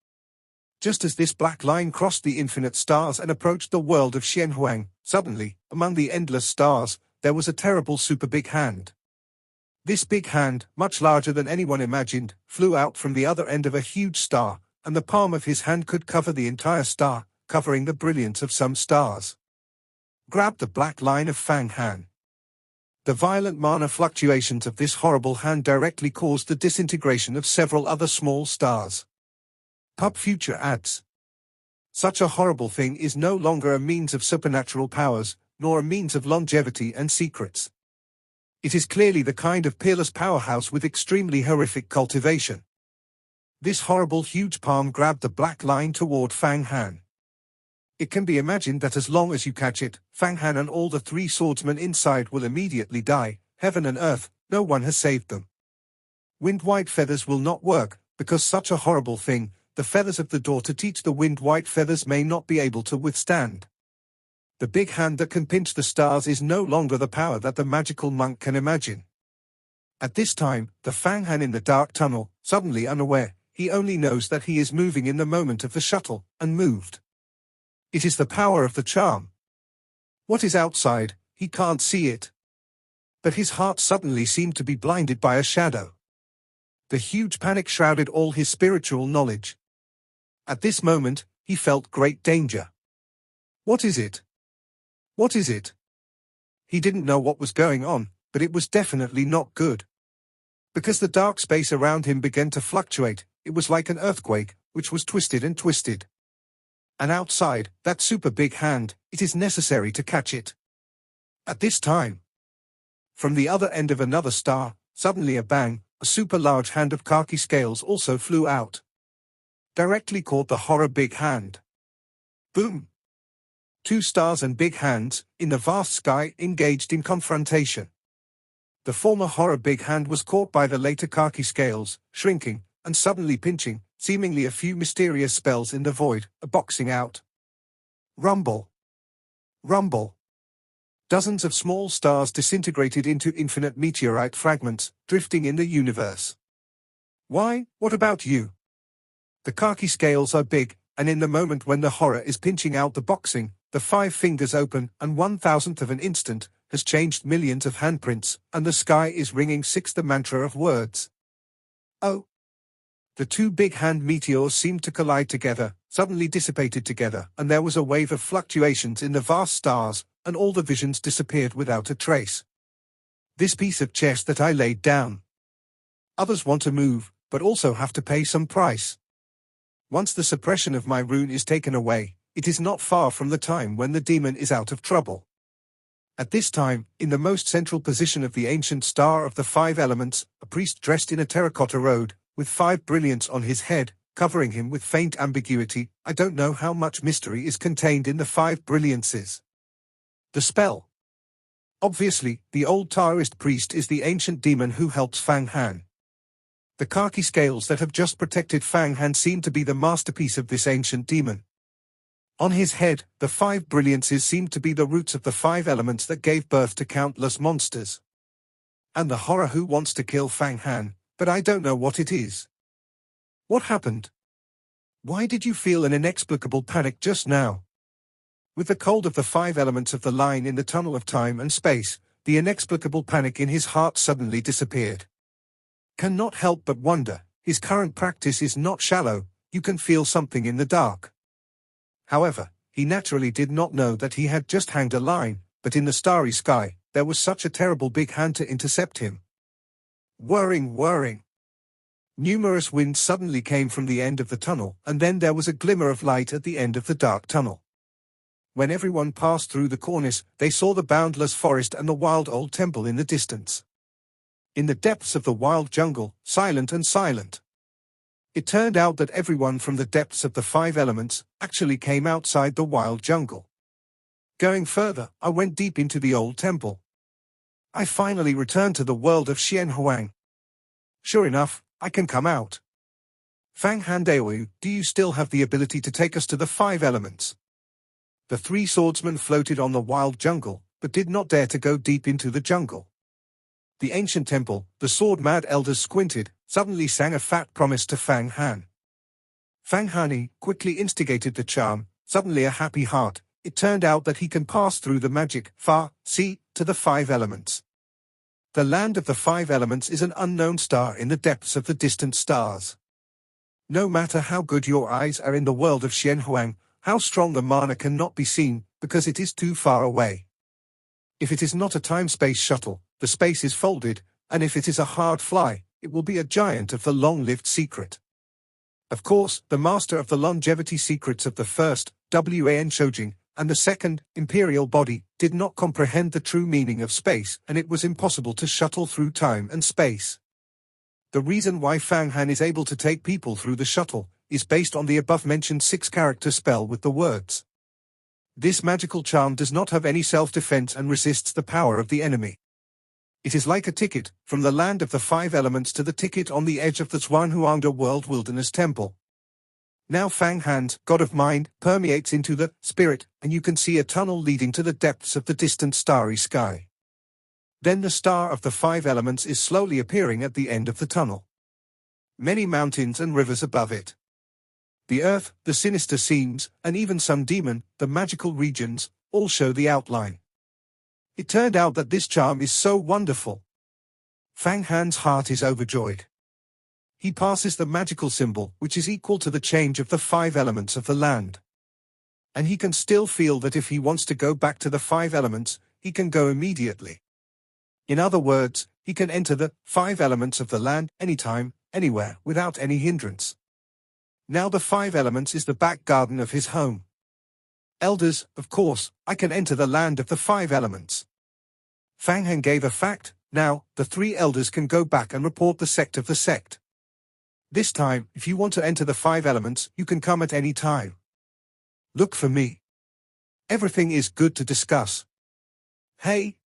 S1: Just as this black line crossed the infinite stars and approached the world of Xianhuang, suddenly, among the endless stars, there was a terrible super big hand. This big hand, much larger than anyone imagined, flew out from the other end of a huge star, and the palm of his hand could cover the entire star, covering the brilliance of some stars. Grabbed the black line of Fang Han. The violent mana fluctuations of this horrible hand directly caused the disintegration of several other small stars. Pub Future adds. Such a horrible thing is no longer a means of supernatural powers, nor a means of longevity and secrets. It is clearly the kind of peerless powerhouse with extremely horrific cultivation. This horrible huge palm grabbed the black line toward Fang Han. It can be imagined that as long as you catch it, Fang Han and all the 3 swordsmen inside will immediately die. Heaven and earth, no one has saved them. Wind-white feathers will not work, because such a horrible thing, the feathers of the door to teach the wind-white feathers may not be able to withstand. The big hand that can pinch the stars is no longer the power that the magical monk can imagine. At this time, the Fang Han in the dark tunnel, suddenly unaware, he only knows that he is moving in the moment of the shuttle, and moved. It is the power of the charm. What is outside, he can't see it. But his heart suddenly seemed to be blinded by a shadow. The huge panic shrouded all his spiritual knowledge. At this moment, he felt great danger. What is it? What is it? He didn't know what was going on, but it was definitely not good. Because the dark space around him began to fluctuate, it was like an earthquake, which was twisted and twisted. And outside, that super big hand, it is necessary to catch it. At this time, from the other end of another star, suddenly a bang, a super large hand of khaki scales also flew out. Directly caught the horror big hand. Boom! 2 stars and big hands, in the vast sky, engaged in confrontation. The former horror big hand was caught by the later khaki scales, shrinking, and suddenly pinching, seemingly a few mysterious spells in the void, a boxing out. Rumble! Rumble! Dozens of small stars disintegrated into infinite meteorite fragments, drifting in the universe. Why, what about you? The khaki scales are big, and in the moment when the horror is pinching out the boxing, the 5 fingers open, and 1,000th of an instant, has changed millions of handprints, and the sky is ringing the mantra of words. Oh! The 2 big hand meteors seemed to collide together, suddenly dissipated together, and there was a wave of fluctuations in the vast stars, and all the visions disappeared without a trace. This piece of chess that I laid down. Others want to move, but also have to pay some price. Once the suppression of my rune is taken away, it is not far from the time when the demon is out of trouble. At this time, in the most central position of the ancient star of the 5 elements, a priest dressed in a terracotta robe, with 5 brilliants on his head, covering him with faint ambiguity. I don't know how much mystery is contained in the 5 brilliances. The spell. Obviously, the old Taoist priest is the ancient demon who helps Fang Han. The khaki scales that have just protected Fang Han seem to be the masterpiece of this ancient demon. On his head, the 5 brilliances seem to be the roots of the 5 elements that gave birth to countless monsters. And the horror who wants to kill Fang Han, but I don't know what it is. What happened? Why did you feel an inexplicable panic just now? With the cold of the 5 elements of the line in the tunnel of time and space, the inexplicable panic in his heart suddenly disappeared. Cannot help but wonder, his current practice is not shallow, you can feel something in the dark. However, he naturally did not know that he had just hanged a line, but in the starry sky, there was such a terrible big hand to intercept him. Whirring. Numerous winds suddenly came from the end of the tunnel, and then there was a glimmer of light at the end of the dark tunnel. When everyone passed through the cornice, they saw the boundless forest and the wild old temple in the distance. In the depths of the wild jungle, silent. It turned out that everyone from the depths of the 5 elements actually came outside the wild jungle. Going further, I went deep into the old temple. I finally returned to the world of Xianhuang. Sure enough, I can come out. Fang Han Daoyu, do you still have the ability to take us to the 5 elements? The 3 swordsmen floated on the wild jungle, but did not dare to go deep into the jungle. The ancient temple, the sword-mad elders squinted, suddenly sang a fat promise to Fang Han. Fang Han quickly instigated the charm, suddenly a happy heart. It turned out that he can pass through the magic, far, sea, to the 5 elements. The land of the 5 elements is an unknown star in the depths of the distant stars. No matter how good your eyes are in the world of Xianhuang, how strong the mana cannot be seen, because it is too far away. If it is not a time-space shuttle, the space is folded, and if it is a hard fly, it will be a giant of the long-lived secret. Of course, the master of the longevity secrets of the first, Wan Shojing, and the second, imperial body, did not comprehend the true meaning of space, and it was impossible to shuttle through time and space. The reason why Fang Han is able to take people through the shuttle is based on the above-mentioned 6-character spell with the words. This magical charm does not have any self-defense and resists the power of the enemy. It is like a ticket, from the land of the 5 elements to the ticket on the edge of the Zhuanghuangda World Wilderness Temple. Now Fang Han's god of mind permeates into the spirit, and you can see a tunnel leading to the depths of the distant starry sky. Then the star of the 5 elements is slowly appearing at the end of the tunnel. Many mountains and rivers above it. The earth, the sinister scenes, and even some demon, the magical regions, all show the outline. It turned out that this charm is so wonderful. Fang Han's heart is overjoyed. He passes the magical symbol, which is equal to the change of the 5 elements of the land. And he can still feel that if he wants to go back to the 5 elements, he can go immediately. In other words, he can enter the 5 elements of the land anytime, anywhere, without any hindrance. Now the 5 elements is the back garden of his home. Elders, of course, I can enter the land of the 5 elements. Fang Han gave a fact. Now, the 3 elders can go back and report the sect of the sect. This time, if you want to enter the 5 elements, you can come at any time. Look for me. Everything is good to discuss. Hey!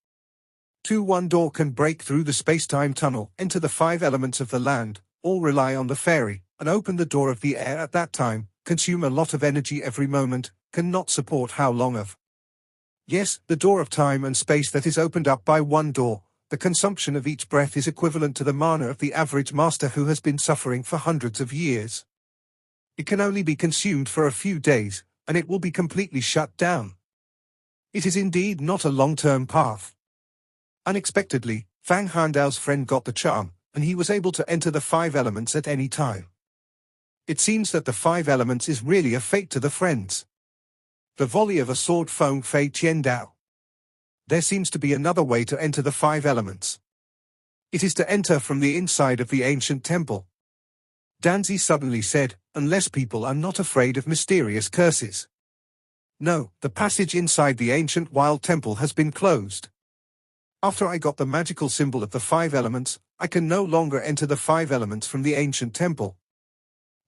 S1: 2-1 door can break through the space-time tunnel, enter the 5 elements of the land, all rely on the fairy, and open the door of the air at that time, consume a lot of energy every moment, cannot support how long of. Yes, the door of time and space that is opened up by 1 door, the consumption of each breath is equivalent to the mana of the average master who has been suffering for hundreds of years. It can only be consumed for a few days, and it will be completely shut down. It is indeed not a long-term path. Unexpectedly, Fang Handao's friend got the charm, and he was able to enter the 5 elements at any time. It seems that the 5 elements is really a fate to the friends. The volley of a sword Feng Fei Qian Dao. There seems to be another way to enter the 5 elements. It is to enter from the inside of the ancient temple. Danzi suddenly said, unless people are not afraid of mysterious curses. No, the passage inside the ancient wild temple has been closed. After I got the magical symbol of the 5 elements, I can no longer enter the 5 elements from the ancient temple.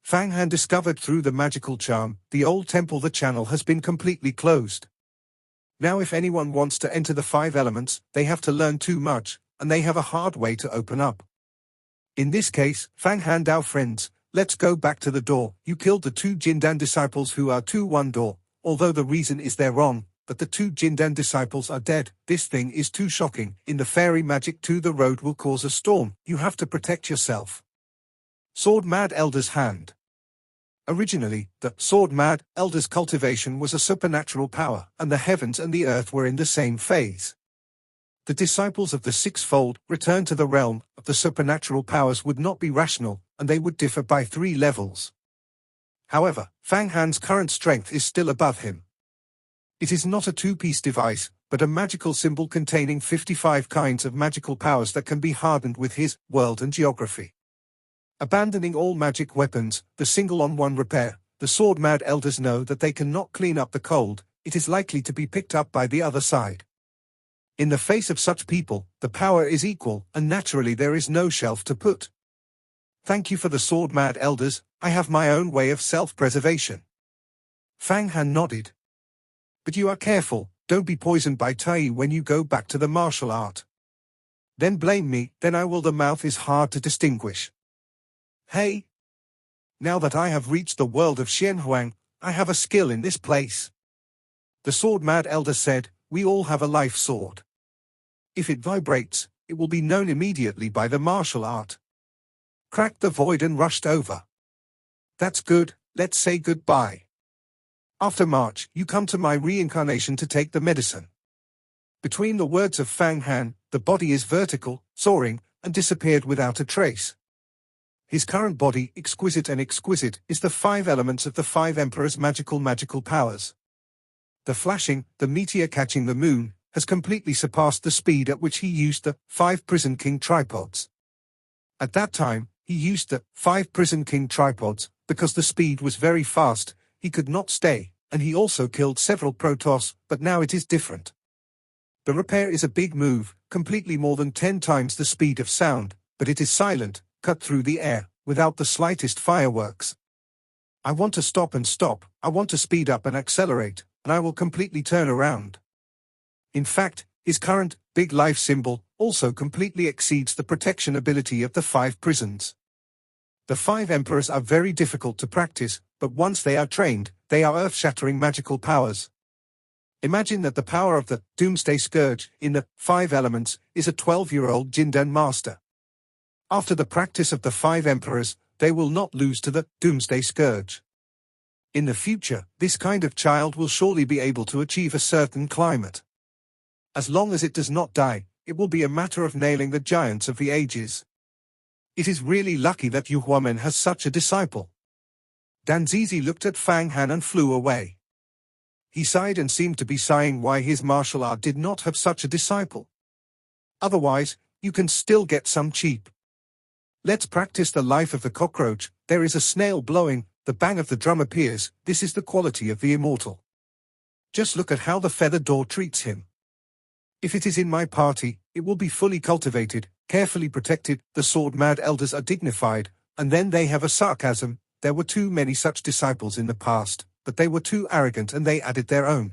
S1: Fang Han discovered through the magical charm, the old temple the channel has been completely closed. Now if anyone wants to enter the 5 elements, they have to learn too much, and they have a hard way to open up. In this case, Fang Han Dao friends, let's go back to the door. You killed the 2 Jindan disciples who are 2-1 door, although the reason is they're wrong, but the 2 Jindan disciples are dead. This thing is too shocking. In the fairy magic too, the road will cause a storm. You have to protect yourself. Sword Mad Elder's hand. Originally, the Sword Mad Elder's cultivation was a supernatural power, and the heavens and the earth were in the same phase. The disciples of the sixfold return to the realm of the supernatural powers would not be rational, and they would differ by 3 levels. However, Fang Han's current strength is still above him. It is not a 2-piece device, but a magical symbol containing 55 kinds of magical powers that can be hardened with his world and geography. Abandoning all magic weapons, the single-on-one repair, the sword-mad elders know that they cannot clean up the cold, it is likely to be picked up by the other side. In the face of such people, the power is equal, and naturally there is no shelf to put. Thank you for the sword-mad elders, I have my own way of self-preservation. Fang Han nodded. But you are careful, don't be poisoned by Tai when you go back to the martial art. Then blame me, then I will. The mouth is hard to distinguish. Hey! Now that I have reached the world of Xianhuang, I have a skill in this place. The sword-mad elder said, we all have a life sword. If it vibrates, it will be known immediately by the martial art. Cracked the void and rushed over. That's good, let's say goodbye. After March, you come to my reincarnation to take the medicine. Between the words of Fang Han, the body is vertical, soaring, and disappeared without a trace. His current body, exquisite and exquisite, is the 5 elements of the 5 emperors' magical powers. The flashing, the meteor catching the moon, has completely surpassed the speed at which he used the 5 Prison King tripods. At that time, he used the 5 Prison King tripods, because the speed was very fast, he could not stay, and he also killed several Protoss, but now it is different. The repair is a big move, completely more than 10 times the speed of sound, but it is silent, cut through the air, without the slightest fireworks. I want to stop and stop, I want to speed up and accelerate, and I will completely turn around. In fact, his current, big life symbol, also completely exceeds the protection ability of the 5 prisons. The 5 emperors are very difficult to practice, but once they are trained, they are earth-shattering magical powers. Imagine that the power of the Doomsday Scourge in the 5 elements is a 12-year-old Jindan master. After the practice of the 5 emperors, they will not lose to the Doomsday Scourge. In the future, this kind of child will surely be able to achieve a certain climate. As long as it does not die, it will be a matter of nailing the giants of the ages. It is really lucky that Yu Huamen has such a disciple. Dan Zizi looked at Fang Han and flew away. He sighed and seemed to be sighing why his martial art did not have such a disciple. Otherwise, you can still get some cheap. Let's practice the life of the cockroach. There is a snail blowing, the bang of the drum appears. This is the quality of the immortal. Just look at how the feather door treats him. If it is in my party, it will be fully cultivated, carefully protected. The sword-mad elders are dignified, and then they have a sarcasm. There were too many such disciples in the past, but they were too arrogant and they added their own.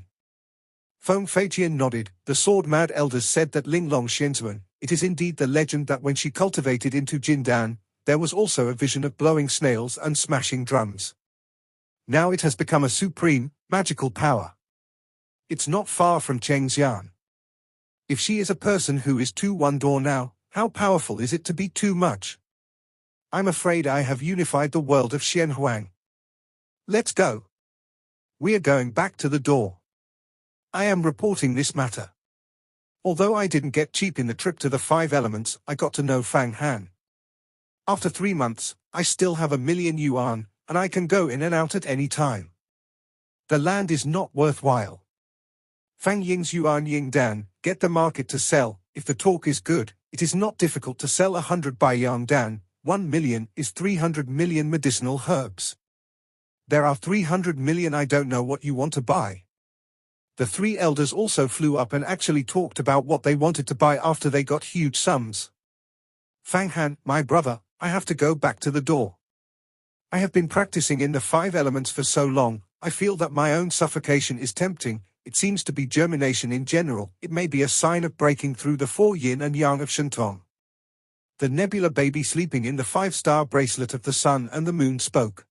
S1: Foam Fajian nodded. The sword-mad elders said that Linglong Xianzuan, it is indeed the legend that when she cultivated into Jindan, there was also a vision of blowing snails and smashing drums. Now it has become a supreme, magical power. It's not far from Chengxian. If she is a person who is too one-door now, how powerful is it to be too much? I'm afraid I have unified the world of Xianhuang. Let's go. We are going back to the door. I am reporting this matter. Although I didn't get cheap in the trip to the 5 elements, I got to know Fang Han. After 3 months, I still have 1,000,000 yuan, and I can go in and out at any time. The land is not worthwhile. Fang Ying's Yuan Ying Dan, get the market to sell. If the talk is good, it is not difficult to sell 100 by Yang Dan. 1 million is 300 million medicinal herbs. There are 300 million. I don't know what you want to buy. The 3 elders also flew up and actually talked about what they wanted to buy after they got huge sums. Fang Han, my brother, I have to go back to the door. I have been practicing in the 5 elements for so long, I feel that my own suffocation is tempting. It seems to be germination in general. It may be a sign of breaking through the 4 yin and yang of Shentong. The nebula baby sleeping in the 5-star bracelet of the sun and the moon spoke.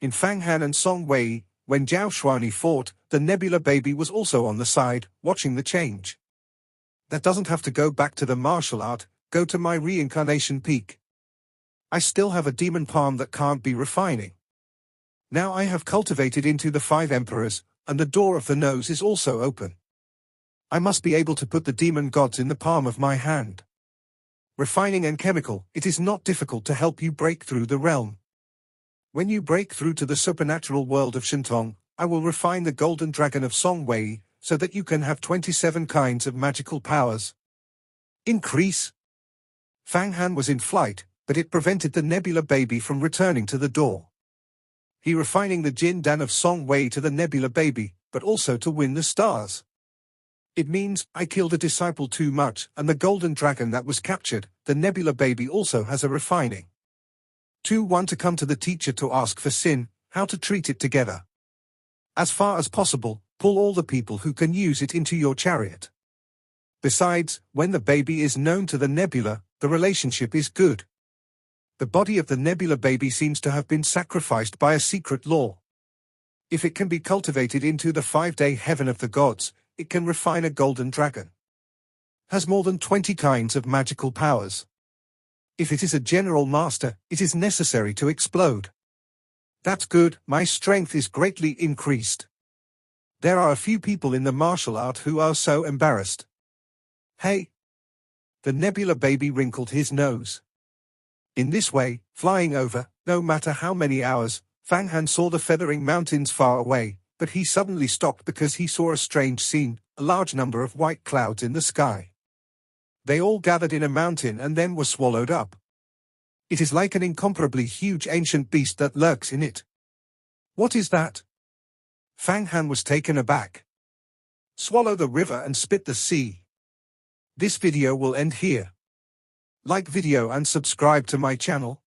S1: In Fang Han and Song Wei, when Zhao Shuani fought, the nebula baby was also on the side, watching the change. That doesn't have to go back to the martial art, go to my reincarnation peak. I still have a demon palm that can't be refining. Now I have cultivated into the 5 emperors, and the door of the nose is also open. I must be able to put the demon gods in the palm of my hand. Refining and chemical, it is not difficult to help you break through the realm. When you break through to the supernatural world of Shentong, I will refine the golden dragon of Song Wei, so that you can have 27 kinds of magical powers. Increase. Fang Han was in flight, but it prevented the nebula baby from returning to the door. He refining the Jin Dan of Song Wei to the nebula baby, but also to win the stars. It means, I killed a disciple too much, and the golden dragon that was captured, the nebula baby also has a refining. 2-1 to come to the teacher to ask for sin, how to treat it together. As far as possible, pull all the people who can use it into your chariot. Besides, when the baby is known to the nebula, the relationship is good. The body of the nebula baby seems to have been sacrificed by a secret law. If it can be cultivated into the 5-day heaven of the gods, it can refine a golden dragon. Has more than 20 kinds of magical powers. If it is a general master, it is necessary to explode. That's good, my strength is greatly increased. There are a few people in the martial art who are so embarrassed. Hey! The nebula baby wrinkled his nose. In this way, flying over, no matter how many hours, Fang Han saw the feathering mountains far away, but he suddenly stopped because he saw a strange scene, a large number of white clouds in the sky. They all gathered in a mountain and then were swallowed up. It is like an incomparably huge ancient beast that lurks in it. What is that? Fang Han was taken aback. Swallow the river and spit the sea. This video will end here. Like video and subscribe to my channel.